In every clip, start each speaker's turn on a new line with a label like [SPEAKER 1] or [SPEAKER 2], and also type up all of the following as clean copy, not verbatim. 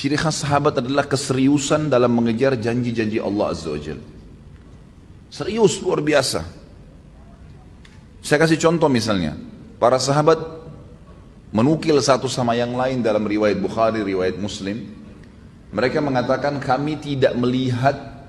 [SPEAKER 1] Ciri khas sahabat adalah keseriusan dalam mengejar janji-janji Allah Azza wa Jalla. Serius luar biasa. Saya kasih contoh misalnya, para sahabat menukil satu sama yang lain dalam riwayat Bukhari, riwayat Muslim. Mereka mengatakan kami tidak melihat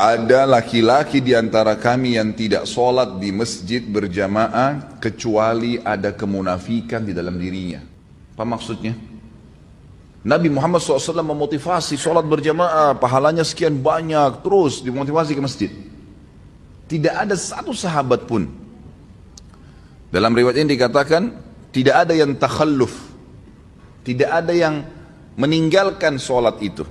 [SPEAKER 1] ada laki-laki di antara kami yang tidak sholat di masjid berjamaah kecuali ada kemunafikan di dalam dirinya. Apa maksudnya? Nabi Muhammad SAW memotivasi sholat berjamaah, pahalanya sekian banyak, terus dimotivasi ke masjid. Tidak ada satu sahabat pun. Dalam riwayat ini dikatakan, tidak ada yang takhalluf, tidak ada yang meninggalkan sholat itu.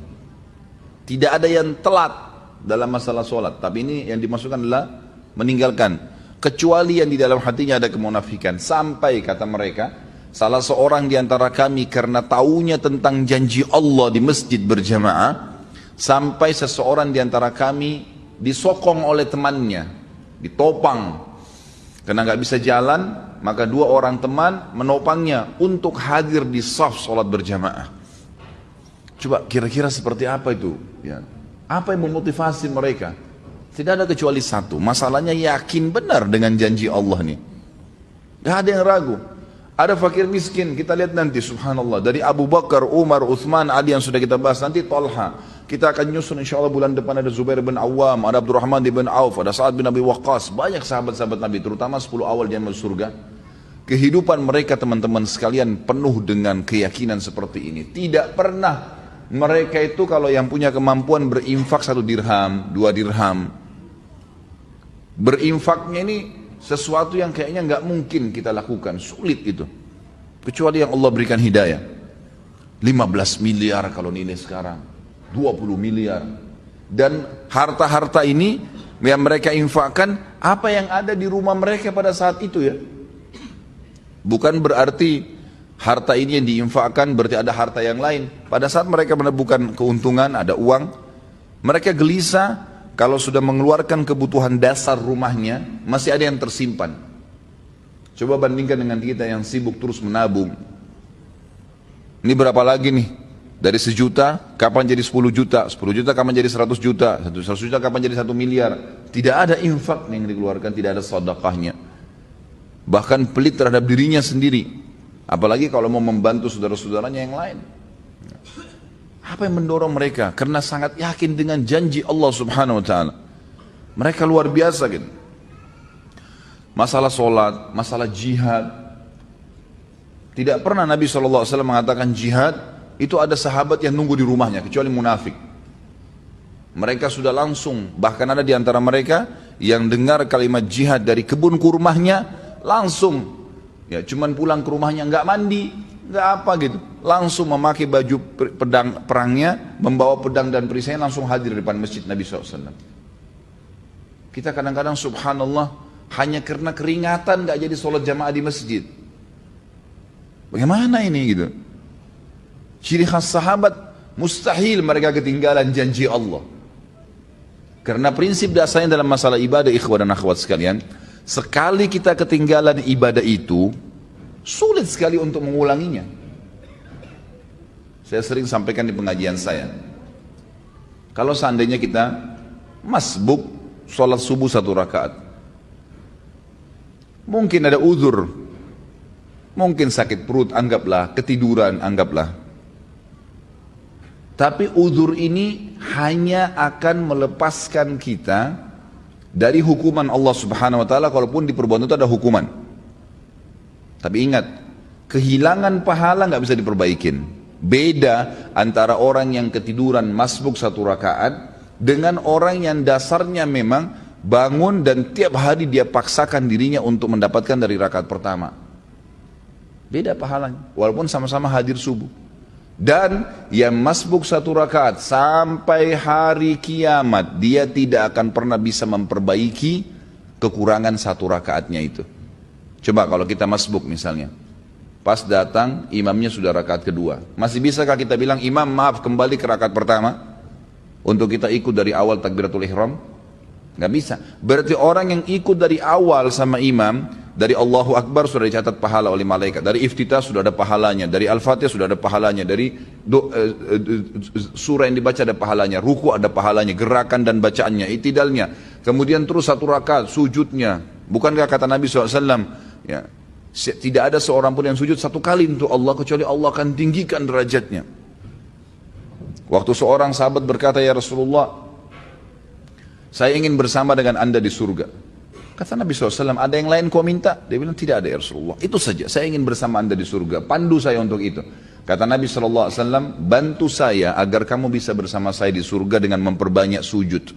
[SPEAKER 1] Tidak ada yang telat dalam masalah sholat. Tapi ini yang dimasukkan adalah meninggalkan. Kecuali yang di dalam hatinya ada kemunafikan. Sampai kata mereka, salah seorang di antara kami karena taunya tentang janji Allah di masjid berjamaah, sampai seseorang di antara kami disokong oleh temannya, ditopang. Karena nggak bisa jalan, maka dua orang teman menopangnya untuk hadir di shaf sholat berjamaah. Coba kira-kira seperti apa itu? Ya. Apa yang memotivasi mereka? Tidak ada kecuali satu. Masalahnya yakin benar dengan janji Allah nih. Gak ada yang ragu. Ada fakir miskin, kita lihat nanti subhanallah. Dari Abu Bakar, Umar, Uthman, Ali yang sudah kita bahas. Nanti Talha. Kita akan nyusun insya Allah bulan depan ada Zubair bin Awam, ada Abdurrahman bin Auf, ada Sa'ad bin Abi Waqqas. Banyak sahabat-sahabat Nabi, terutama 10 awal dia masuk surga. Kehidupan mereka teman-teman sekalian penuh dengan keyakinan seperti ini. Tidak pernah mereka itu kalau yang punya kemampuan berinfak 1 dirham, 2 dirham. Berinfaknya ini sesuatu yang kayaknya nggak mungkin kita lakukan, sulit itu. Kecuali yang Allah berikan hidayah. 15 miliar kalau nilai sekarang, 20 miliar. Dan harta-harta ini yang mereka infakkan, apa yang ada di rumah mereka pada saat itu ya. Bukan berarti harta ini yang diinfakkan berarti ada harta yang lain. Pada saat mereka menemukan keuntungan, ada uang, mereka gelisah. Kalau sudah mengeluarkan kebutuhan dasar rumahnya, masih ada yang tersimpan. Coba bandingkan dengan kita yang sibuk terus menabung. Ini berapa lagi nih? Dari 1 juta, kapan jadi 10 juta? 10 juta kapan jadi 100 juta? 100 juta kapan jadi 1 miliar? Tidak ada infak yang dikeluarkan, tidak ada sedekahnya. Bahkan pelit terhadap dirinya sendiri. Apalagi kalau mau membantu saudara-saudaranya yang lain. Apa yang mendorong mereka? Karena sangat yakin dengan janji Allah Subhanahu wa ta'ala. Mereka luar biasa gitu. Masalah sholat, masalah jihad. Tidak pernah Nabi SAW mengatakan jihad, itu ada sahabat yang nunggu di rumahnya, kecuali munafik. Mereka sudah langsung, bahkan ada di antara mereka yang dengar kalimat jihad dari kebun kurmahnya, langsung. Ya, cuman pulang ke rumahnya, nggak mandi, nggak apa gitu. Langsung memakai baju pedang perangnya, membawa pedang dan perisainya, langsung hadir di depan masjid Nabi SAW. Kita kadang-kadang subhanallah, hanya karena keringatan nggak jadi sholat jamaah di masjid. Bagaimana ini gitu? Ciri khas sahabat, mustahil mereka ketinggalan janji Allah. Karena prinsip dasarnya dalam masalah ibadah ikhwah dan akhwat sekalian, sekali kita ketinggalan ibadah itu, sulit sekali untuk mengulanginya. Saya sering sampaikan di pengajian saya. Kalau seandainya kita masbuk sholat subuh 1 rakaat, mungkin ada uzur, mungkin sakit perut, anggaplah, ketiduran, anggaplah. Tapi uzur ini hanya akan melepaskan kita dari hukuman Allah Subhanahu wa ta'ala, kalaupun di perbuatan itu ada hukuman. Tapi ingat, kehilangan pahala nggak bisa diperbaikin. Beda antara orang yang ketiduran masbuk 1 rakaat dengan orang yang dasarnya memang bangun dan tiap hari dia paksakan dirinya untuk mendapatkan dari rakaat pertama. Beda pahalanya, walaupun sama-sama hadir subuh. Dan yang masbuk 1 rakaat sampai hari kiamat, dia tidak akan pernah bisa memperbaiki kekurangan 1 rakaatnya itu. Coba kalau kita masbuk misalnya, pas datang imamnya sudah rakaat kedua, masih bisakah kita bilang imam maaf kembali ke rakaat pertama untuk kita ikut dari awal takbiratul ihram? Nggak bisa. Berarti orang yang ikut dari awal sama imam, Dari Allahu Akbar sudah dicatat pahala oleh malaikat. Dari Iftitah sudah ada pahalanya. Dari Al-Fatihah sudah ada pahalanya. Dari surah yang dibaca ada pahalanya. Ruku ada pahalanya. Gerakan dan bacaannya. Itidalnya. Kemudian terus satu rakaat sujudnya. Bukankah kata Nabi SAW, ya, tidak ada seorang pun yang sujud satu kali untuk Allah kecuali Allah akan tinggikan derajatnya. Waktu seorang sahabat berkata, ya Rasulullah, saya ingin bersama dengan anda di surga. Kata Nabi SAW, ada yang lain kau minta? Dia bilang, tidak ada ya Rasulullah. Itu saja, saya ingin bersama anda di surga. Pandu saya untuk itu. Kata Nabi SAW, bantu saya agar kamu bisa bersama saya di surga dengan memperbanyak sujud.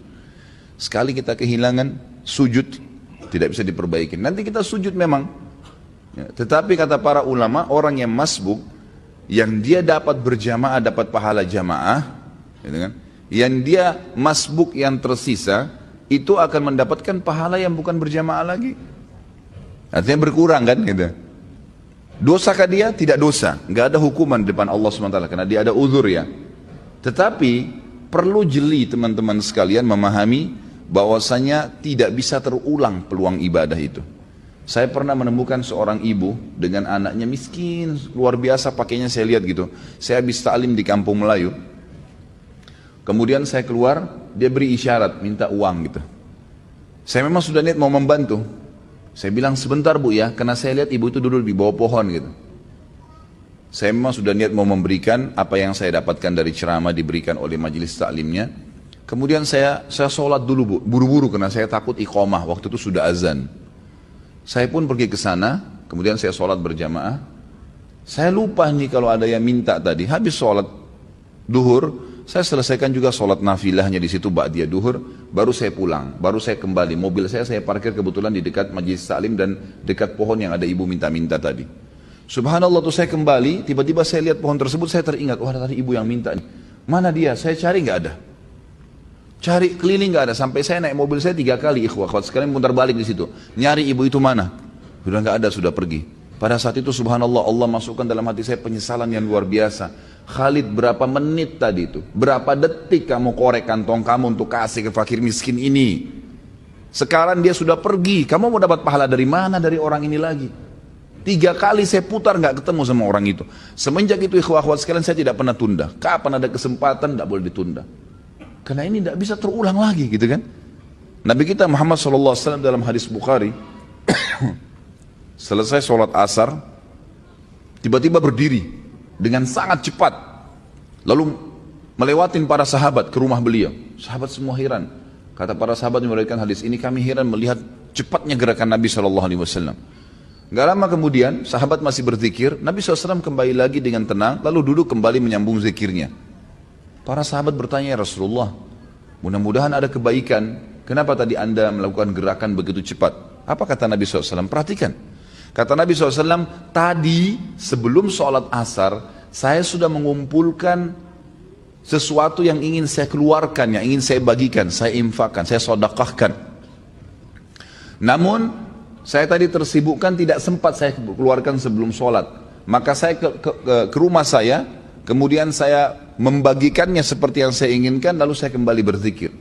[SPEAKER 1] Sekali kita kehilangan sujud, tidak bisa diperbaiki. Nanti kita sujud memang. Ya, tetapi kata para ulama, orang yang masbuk, yang dia dapat berjamaah, dapat pahala jamaah, gitu kan? Yang dia masbuk yang tersisa, itu akan mendapatkan pahala yang bukan berjamaah lagi. Artinya berkurang kan gitu. Dosakah dia? Tidak dosa. Nggak ada hukuman di depan Allah SWT karena dia ada uzur ya. Tetapi perlu jeli teman-teman sekalian memahami bahwasanya tidak bisa terulang peluang ibadah itu. Saya pernah menemukan seorang ibu dengan anaknya miskin, luar biasa pakainya saya lihat gitu. Saya habis ta'lim di kampung Melayu. Kemudian saya keluar, dia beri isyarat, minta uang gitu. Saya memang sudah niat mau membantu. Saya bilang sebentar bu ya, karena saya lihat ibu itu duduk di bawah pohon gitu. Saya memang sudah niat mau memberikan apa yang saya dapatkan dari ceramah diberikan oleh majelis taklimnya. Kemudian saya sholat dulu bu, buru-buru karena saya takut iqamah, waktu itu sudah azan. Saya pun pergi ke sana, kemudian saya sholat berjamaah. Saya lupa nih kalau ada yang minta tadi, habis sholat duhur, saya selesaikan juga sholat nafilahnya di situ ba'diyah duhur, baru saya pulang, baru saya kembali. Mobil saya parkir kebetulan di dekat majelis taklim dan dekat pohon yang ada ibu minta-minta tadi. Subhanallah tuh saya kembali, tiba-tiba saya lihat pohon tersebut, saya teringat, wah tadi ibu yang minta nih. Mana dia? Saya cari nggak ada. Cari keliling nggak ada, sampai saya naik mobil saya 3 kali ikhwah, sekalian putar balik di situ. Nyari ibu itu mana? Sudah nggak ada, sudah pergi. Pada saat itu subhanallah Allah masukkan dalam hati saya penyesalan yang luar biasa. Khalid berapa menit tadi itu, berapa detik kamu korek kantong kamu untuk kasih ke fakir miskin ini. Sekarang dia sudah pergi, kamu mau dapat pahala dari mana dari orang ini lagi? 3 kali saya putar nggak ketemu sama orang itu. Semenjak itu ikhwah-ikhwat sekalian saya tidak pernah tunda. Kapan ada kesempatan tidak boleh ditunda. Karena ini tidak bisa terulang lagi gitu kan. Nabi kita Muhammad SAW dalam hadis Bukhari selesai sholat asar tiba-tiba berdiri dengan sangat cepat lalu melewatin para sahabat ke rumah beliau. Sahabat semua heran. Kata para sahabat yang meriwayatkan hadis ini, kami heran melihat cepatnya gerakan Nabi SAW. Gak lama kemudian sahabat masih berzikir, Nabi SAW kembali lagi dengan tenang lalu duduk kembali menyambung zikirnya. Para sahabat bertanya, ya Rasulullah, mudah-mudahan ada kebaikan, kenapa tadi anda melakukan gerakan begitu cepat? Apa kata Nabi SAW? Perhatikan. Kata Nabi SAW, tadi sebelum sholat asar, saya sudah mengumpulkan sesuatu yang ingin saya keluarkan, yang ingin saya bagikan, saya infakkan, saya sedekahkan. Namun, saya tadi tersibukkan, tidak sempat saya keluarkan sebelum sholat. Maka saya ke rumah saya, kemudian saya membagikannya seperti yang saya inginkan, lalu saya kembali berzikir.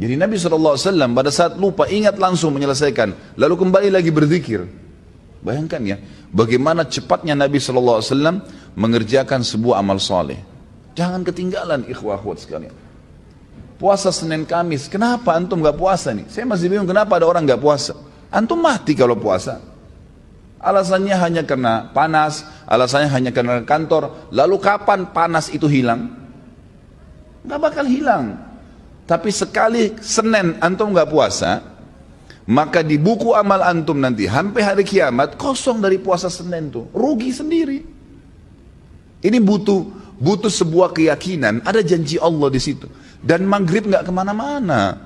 [SPEAKER 1] Jadi Nabi SAW pada saat lupa ingat langsung menyelesaikan, lalu kembali lagi berzikir. Bayangkan ya, bagaimana cepatnya Nabi SAW mengerjakan sebuah amal soleh. Jangan ketinggalan ikhwah-ikhwat sekalian. Puasa Senin Kamis, kenapa antum gak puasa nih? Saya masih bingung kenapa ada orang gak puasa. Antum mati kalau puasa. Alasannya hanya karena panas, alasannya hanya karena kantor. Lalu kapan panas itu hilang? Gak bakal hilang. Tapi sekali Senin antum gak puasa, maka di buku amal antum nanti sampai hari kiamat kosong dari puasa Senin tuh, rugi sendiri. Ini butuh sebuah keyakinan, ada janji Allah di situ. Dan maghrib gak kemana-mana,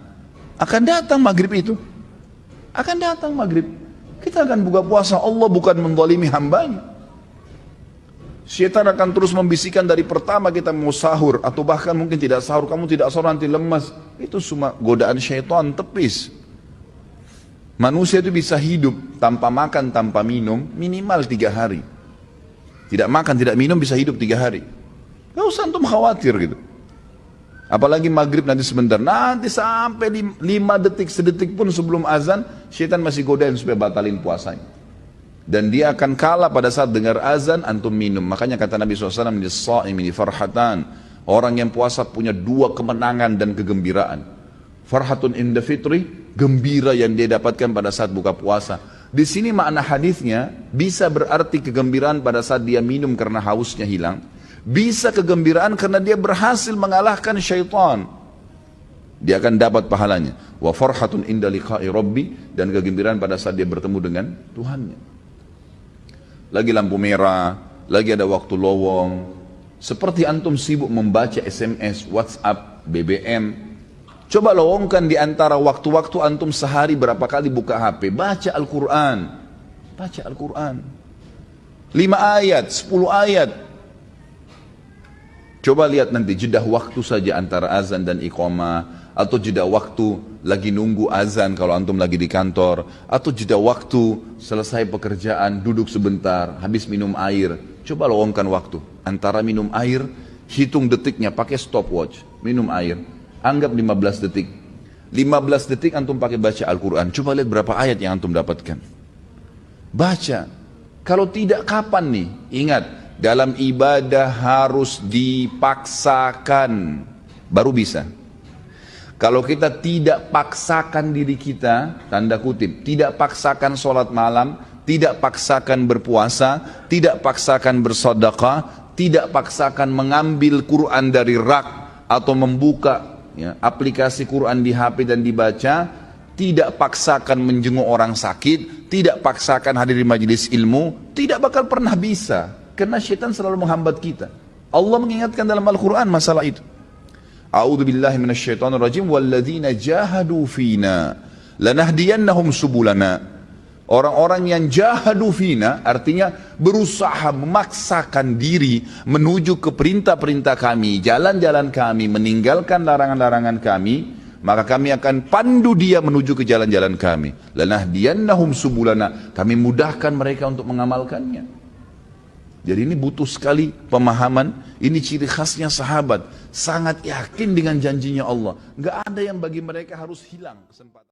[SPEAKER 1] akan datang maghrib itu, akan datang maghrib. Kita akan buka puasa, Allah bukan menzalimi hambanya. Syaitan akan terus membisikkan dari pertama kita mau sahur atau bahkan mungkin tidak sahur, kamu tidak sahur nanti lemas. Itu semua godaan syaitan tepis. Manusia itu bisa hidup tanpa makan, tanpa minum minimal 3 hari. Tidak makan, tidak minum bisa hidup 3 hari. Gak usah antum khawatir gitu. Apalagi maghrib nanti sebentar. Nanti sampai 5 detik, sedetik pun sebelum azan, syaitan masih godain supaya batalin puasanya. Dan dia akan kalah pada saat dengar azan, antum minum. Makanya kata Nabi SAW, "Lis-sha'imi farhatan." Orang yang puasa punya 2 kemenangan dan kegembiraan. Farhatun inda fitri, gembira yang dia dapatkan pada saat buka puasa. Di sini makna hadisnya bisa berarti kegembiraan pada saat dia minum karena hausnya hilang. Bisa kegembiraan karena dia berhasil mengalahkan syaitan. Dia akan dapat pahalanya. Wa farhatun inda liqa'i rabbi, dan kegembiraan pada saat dia bertemu dengan Tuhannya. Lagi lampu merah, lagi ada waktu lowong. Seperti antum sibuk membaca SMS, WhatsApp, BBM. Coba lowongkan di antara waktu-waktu antum sehari berapa kali buka HP. Baca Al-Quran. Baca Al-Quran. 5 ayat, 10 ayat. Coba lihat nanti jeda waktu saja antara azan dan iqamah, atau jeda waktu lagi nunggu azan kalau antum lagi di kantor, atau jeda waktu selesai pekerjaan duduk sebentar habis minum air. Coba lowongkan waktu antara minum air, hitung detiknya pakai stopwatch. Minum air, anggap 15 detik. 15 detik antum pakai baca Al-Quran. Coba lihat berapa ayat yang antum dapatkan. Baca. Kalau tidak kapan nih? Ingat, dalam ibadah harus dipaksakan baru bisa. Kalau kita tidak paksakan diri kita, tanda kutip, tidak paksakan sholat malam, tidak paksakan berpuasa, tidak paksakan bersedekah, tidak paksakan mengambil Quran dari rak atau membuka aplikasi Quran di HP dan dibaca, tidak paksakan menjenguk orang sakit, tidak paksakan hadir di majelis ilmu, tidak bakal pernah bisa. Karena syaitan selalu menghambat kita. Allah mengingatkan dalam Al-Quran masalah itu. A'udzu billahi minasyaitonir rajim, walladzina jahadu fina lanahdiyannahum subulana. Orang-orang yang jahadu fina artinya berusaha memaksakan diri menuju ke perintah-perintah kami, jalan-jalan kami, meninggalkan larangan-larangan kami, maka kami akan pandu dia menuju ke jalan-jalan kami. Lanahdiyannahum subulana. Kami mudahkan mereka untuk mengamalkannya. Jadi ini butuh sekali pemahaman. Ini ciri khasnya sahabat, sangat yakin dengan janjinya Allah. Gak ada yang bagi mereka harus hilang kesempatan.